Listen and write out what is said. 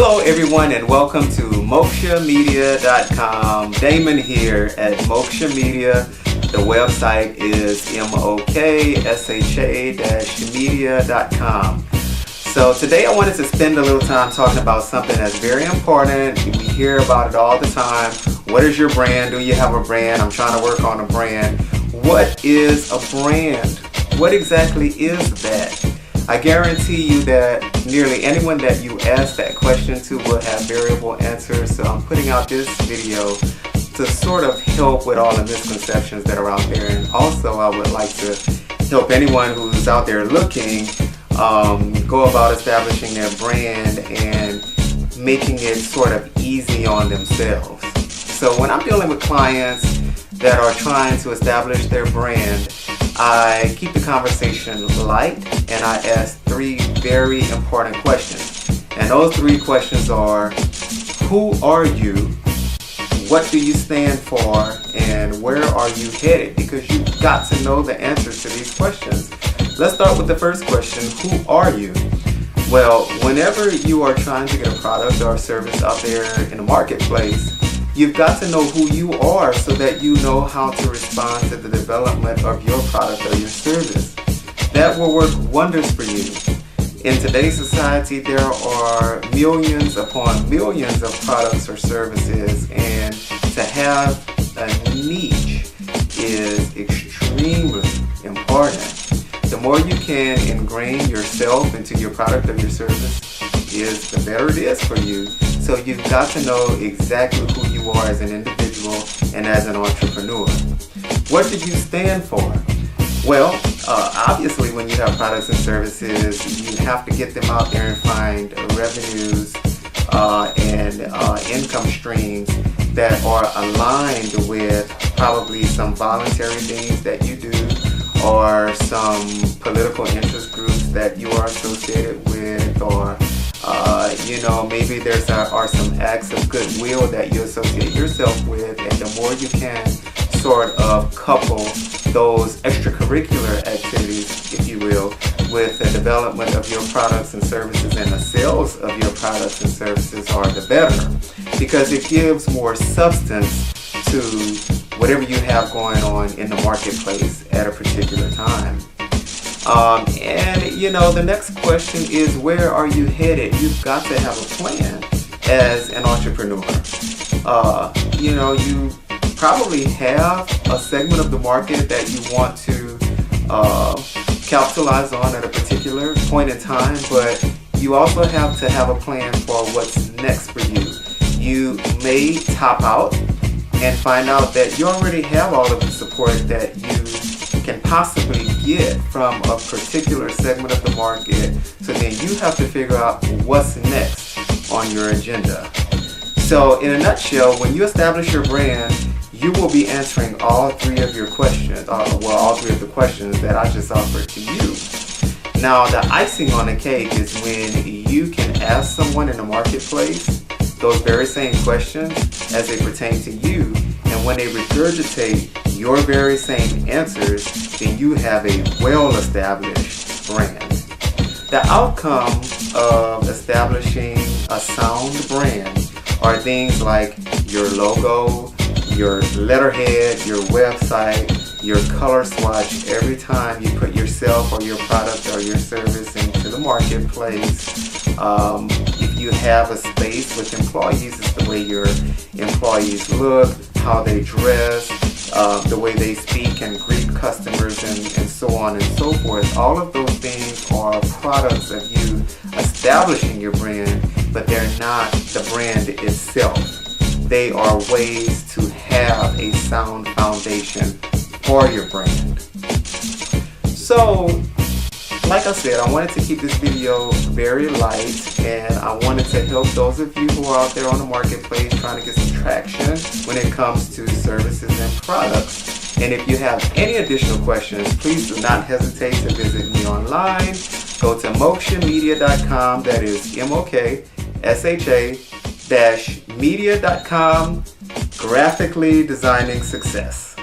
Hello everyone and welcome to moksha-media.com. Damon here at Moksha-media. The website is moksha-media.com. So today I wanted to spend a little time talking about something that's very important. We hear about it all the time. What is your brand? Do you have a brand? I'm trying to work on a brand. What is a brand? What exactly is that? I guarantee you that nearly anyone that you ask that question to will have variable answers. So I'm putting out this video to sort of help with all the misconceptions that are out there. And also I would like to help anyone who's out there looking go about establishing their brand and making it sort of easy on themselves. So when I'm dealing with clients that are trying to establish their brand, I keep the conversation light and I ask three very important questions. And those three questions are: who are you? What do you stand for? And where are you headed? Because you've got to know the answers to these questions. Let's start with the first question: who are you? Well, whenever you are trying to get a product or a service out there in the marketplace, you've got to know who you are so that you know how to respond to the development of your product or your service. That will work wonders for you. In today's society, there are millions upon millions of products or services, and to have a niche is extremely important. The more you can ingrain yourself into your product or your service, the better it is for you. So you've got to know exactly who you are as an individual and as an entrepreneur. What do you stand for? Well, obviously when you have products and services, you have to get them out there and find revenues and income streams that are aligned with probably some voluntary things that you do, or some political interest groups that you are associated with, or maybe there are some acts of goodwill that you associate yourself with. And the more you can sort of couple those extracurricular activities, if you will, with the development of your products and services and the sales of your products and services, are the better, because it gives more substance to whatever you have going on in the marketplace at a particular time. The next question is, where are you headed? You've got to have a plan as an entrepreneur. You probably have a segment of the market that you want to capitalize on at a particular point in time, but you also have to have a plan for what's next for you. You may top out and find out that you already have all of the support that you can possibly get from a particular segment of the market. So then you have to figure out what's next on your agenda. So in a nutshell, when you establish your brand, you will be answering all three of your questions, all three of the questions that I just offered to you. Now, the icing on the cake is when you can ask someone in the marketplace those very same questions as they pertain to you, and when they regurgitate your very same answers, then you have a well-established brand. The outcome of establishing a sound brand are things like your logo, your letterhead, your website, your color swatch every time you put yourself or your product or your service into the marketplace. If you have a space with employees, it's the way your employees look, how they dress, the way they speak and greet customers, and so on and so forth. All of those things are products of you establishing your brand, but they're not the brand itself. They are ways to have a sound foundation for your brand. So, like I said, I wanted to keep this video very light, and I wanted to help those of you who are out there on the marketplace trying to get some traction when it comes to services and products. And if you have any additional questions, please do not hesitate to visit me online. Go to moksha-media.com, that is moksha-media.com, graphically designing success.